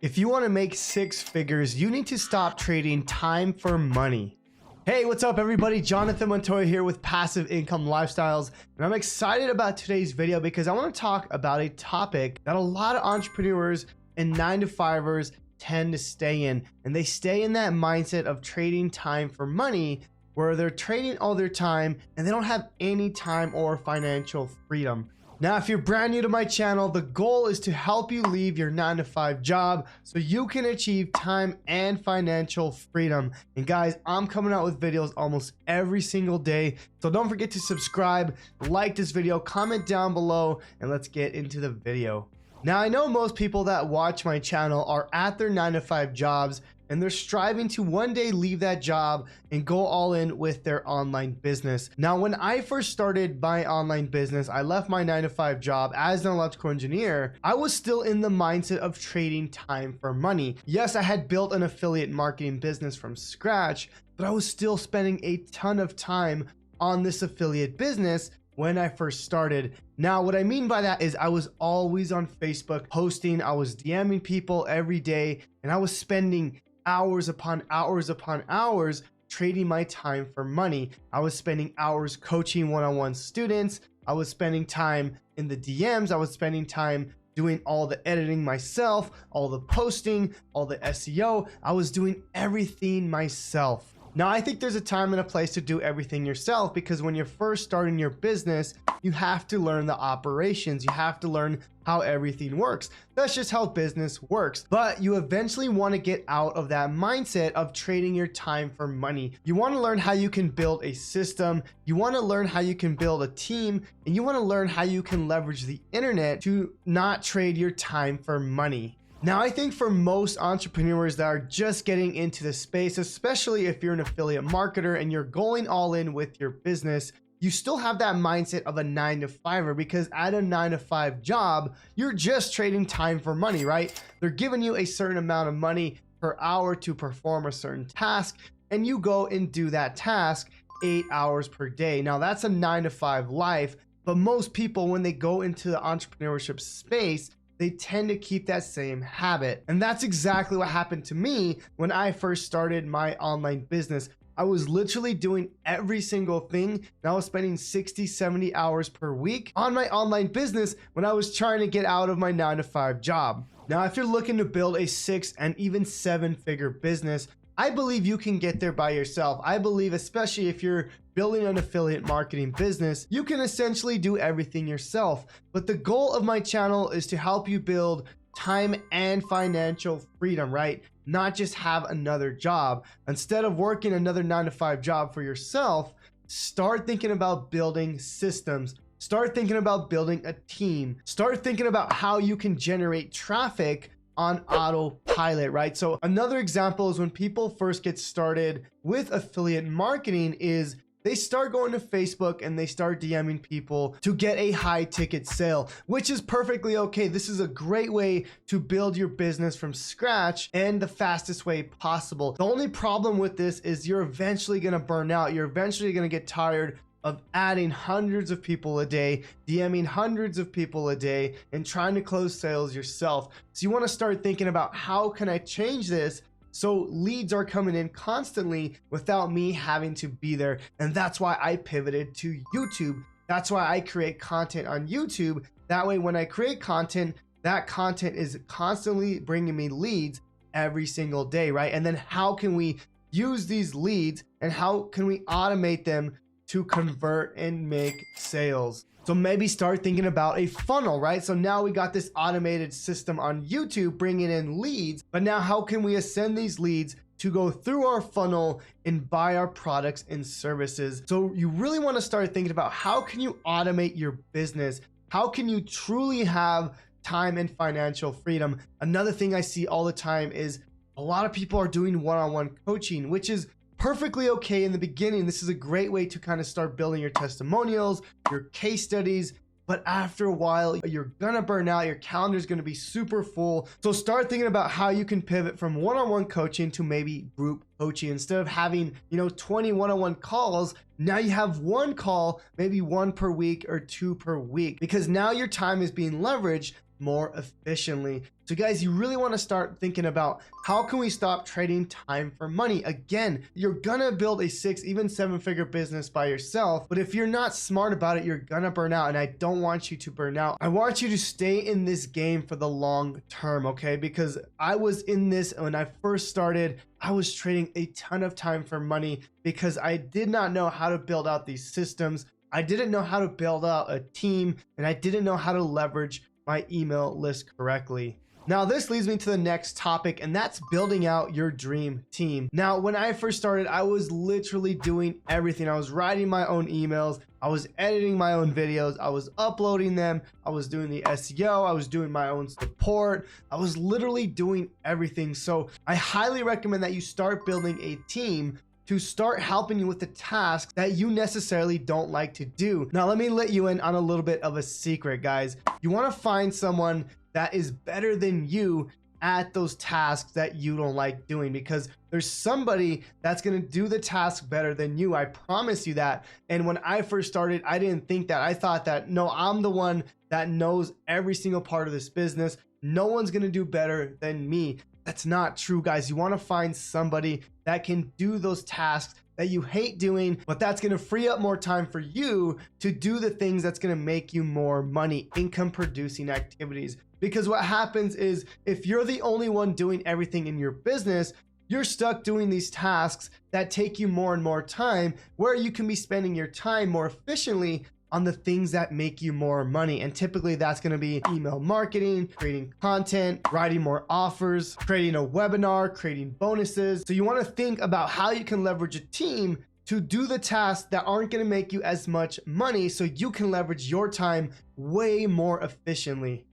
If you want to make six figures, you need to stop trading time for money. Hey, what's up everybody? Jonathan Montoya here with Passive Income Lifestyles, and I'm excited about today's video because I want to talk about a topic that a lot of entrepreneurs and 9-to-5ers tend to stay in, and they stay in that mindset of trading time for money, where they're trading all their time and they don't have any time or financial freedom. Now, if you're brand new to my channel, the goal is to help you leave your 9-to-5 job so you can achieve time and financial freedom. And guys, I'm coming out with videos almost every single day. So don't forget to subscribe, like this video, comment down below, and let's get into the video. Now, I know most people that watch my channel are at their 9-to-5 jobs and they're striving to one day leave that job and go all in with their online business. Now, when I first started my online business, I left my 9-to-5 job as an electrical engineer. I was still in the mindset of trading time for money. Yes, I had built an affiliate marketing business from scratch, but I was still spending a ton of time on this affiliate business when I first started. Now, what I mean by that is I was always on Facebook posting, I was DMing people every day, and I was spending hours upon hours trading my time for money. I was spending hours coaching one-on-one students. I was spending time in the DMs. I was spending time doing all the editing myself, all the posting, all the SEO. I was doing everything myself. Now, I think there's a time and a place to do everything yourself, because when you're first starting your business, you have to learn the operations. You have to learn how everything works. That's just how business works. But you eventually want to get out of that mindset of trading your time for money. You want to learn how you can build a system. You want to learn how you can build a team, and you want to learn how you can leverage the internet to not trade your time for money. Now, I think for most entrepreneurs that are just getting into the space, especially if you're an affiliate marketer and you're going all in with your business, you still have that mindset of a 9-to-5er, because at a 9-to-5 job, you're just trading time for money, right? They're giving you a certain amount of money per hour to perform a certain task, and you go and do that task 8 hours per day. Now, that's a 9-to-5 life, but most people, when they go into the entrepreneurship space, they tend to keep that same habit. And that's exactly what happened to me when I first started my online business. I was literally doing every single thing, and I was spending 60-70 hours per week on my online business when I was trying to get out of my 9-to-5 job. Now, if you're looking to build a 6 and even 7-figure business, I believe you can get there by yourself. I believe, especially if you're building an affiliate marketing business, you can essentially do everything yourself. But the goal of my channel is to help you build time and financial freedom, right? Not just have another job. Instead of working another 9-to-5 job for yourself, start thinking about building systems. Start thinking about building a team. Start thinking about how you can generate traffic on autopilot, right? So another example is when people first get started with affiliate marketing is they start going to Facebook and they start DMing people to get a high ticket sale, which is perfectly okay. This is a great way to build your business from scratch and the fastest way possible. The only problem with this is you're eventually going to burn out. You're eventually going to get tired of adding hundreds of people a day, DMing hundreds of people a day, and trying to close sales yourself. So you want to start thinking about, how can I change this so leads are coming in constantly without me having to be there? And that's why I pivoted to YouTube. That's why I create content on YouTube. That way, when I create content, that content is constantly bringing me leads every single day, right? And then how can we use these leads and how can we automate them to convert and make sales? So maybe start thinking about a funnel, right? So now we got this automated system on YouTube bringing in leads, but now how can we ascend these leads to go through our funnel and buy our products and services? So you really want to start thinking about, how can you automate your business? How can you truly have time and financial freedom? Another thing I see all the time is a lot of people are doing one-on-one coaching, which is perfectly okay in the beginning. This is a great way to kind of start building your testimonials, your case studies, but after a while, you're gonna burn out. Your calendar is gonna be super full. So start thinking about how you can pivot from one-on-one coaching to maybe group coaching. Instead of having, 20 one-on-one calls, now you have one call, maybe one per week or two per week, because now your time is being leveraged more efficiently. So guys, you really want to start thinking about how can we stop trading time for money? Again, you're gonna build a 6, even 7-figure business by yourself, but if you're not smart about it, you're gonna burn out, and I don't want you to burn out. I want you to stay in this game for the long term, okay? Because I was in this when I first started. I was trading a ton of time for money because I did not know how to build out these systems. I didn't know how to build out a team, and I didn't know how to leverage my email list correctly. Now, this leads me to the next topic, and that's building out your dream team. Now, when I first started, I was literally doing everything. I was writing my own emails. I was editing my own videos. I was uploading them. I was doing the SEO. I was doing my own support. I was literally doing everything. So I highly recommend that you start building a team to start helping you with the tasks that you necessarily don't like to do. Now, let me let you in on a little bit of a secret, guys. You want to find someone that is better than you at those tasks that you don't like doing, because there's somebody that's going to do the task better than you. I promise you that. And when I first started, I didn't think that. I thought that, no, I'm the one that knows every single part of this business. No one's going to do better than me. That's not true, guys. You want to find somebody that can do those tasks that you hate doing, but that's going to free up more time for you to do the things that's going to make you more money, income producing activities. Because what happens is, if you're the only one doing everything in your business, you're stuck doing these tasks that take you more and more time, where you can be spending your time more efficiently on the things that make you more money. And typically that's going to be email marketing, creating content, writing more offers, creating a webinar, creating bonuses. So you want to think about how you can leverage a team to do the tasks that aren't going to make you as much money, so you can leverage your time way more efficiently.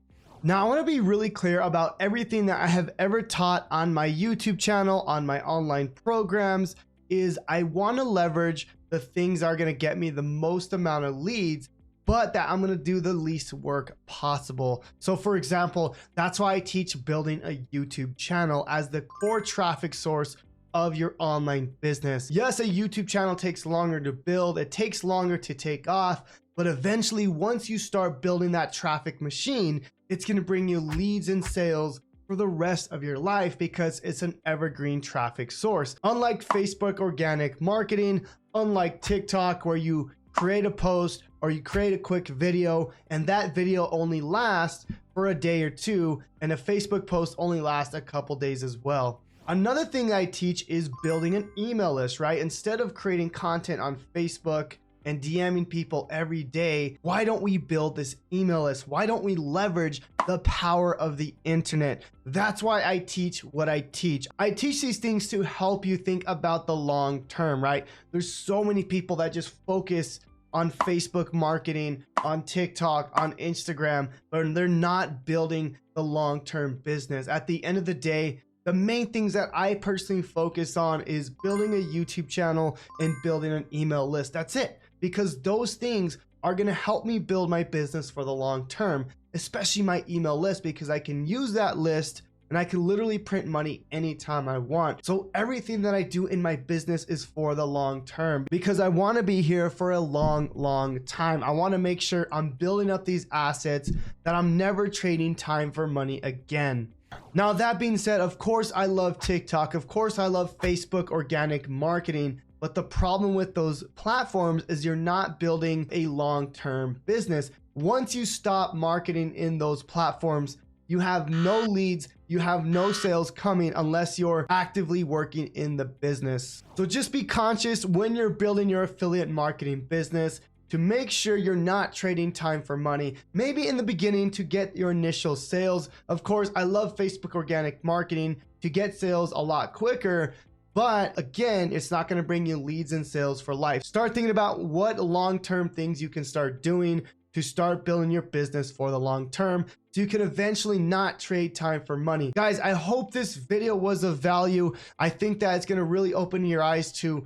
Now, I want to be really clear about everything that I have ever taught on my YouTube channel, on my online programs, is I want to leverage the things that are going to get me the most amount of leads, but that I'm going to do the least work possible. So for example, that's why I teach building a YouTube channel as the core traffic source of your online business. Yes, a YouTube channel takes longer to build. It takes longer to take off, but eventually once you start building that traffic machine, it's going to bring you leads and sales for the rest of your life, because it's an evergreen traffic source. Unlike Facebook organic marketing, unlike TikTok, where you create a post or you create a quick video and that video only lasts for a day or two, and a Facebook post only lasts a couple days as well. Another thing I teach is building an email list, right? Instead of creating content on Facebook and DMing people every day, why don't we build this email list? Why don't we leverage the power of the internet? That's why I teach what I teach. I teach these things to help you think about the long term, right? There's so many people that just focus on Facebook marketing, on TikTok, on Instagram, but they're not building the long-term business. At the end of the day, the main things that I personally focus on is building a YouTube channel and building an email list. That's it. Because those things are going to help me build my business for the long term, especially my email list, because I can use that list and I can literally print money anytime I want. So everything that I do in my business is for the long term, because I want to be here for a long time. I want to make sure I'm building up these assets, that I'm never trading time for money again. Now, that being said, of course I love TikTok. Of course I love Facebook organic marketing. But the problem with those platforms is you're not building a long-term business. Once you stop marketing in those platforms, you have no leads, you have no sales coming unless you're actively working in the business. So just be conscious when you're building your affiliate marketing business to make sure you're not trading time for money. Maybe in the beginning to get your initial sales. Of course, I love Facebook organic marketing to get sales a lot quicker. But again, it's not going to bring you leads and sales for life. Start thinking about what long-term things you can start doing to start building your business for the long term, so you can eventually not trade time for money. Guys, I hope this video was of value. I think that it's going to really open your eyes to,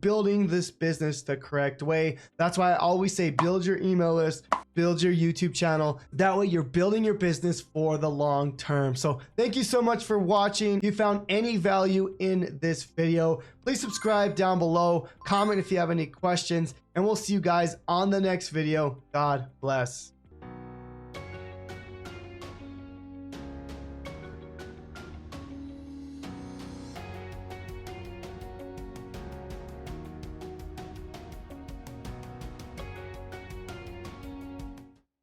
building this business the correct way. That's why I always say build your email list, build your YouTube channel. That way you're building your business for the long term. So thank you so much for watching. If you found any value in this video, please subscribe down below, comment if you have any questions, and we'll see you guys on the next video. God bless.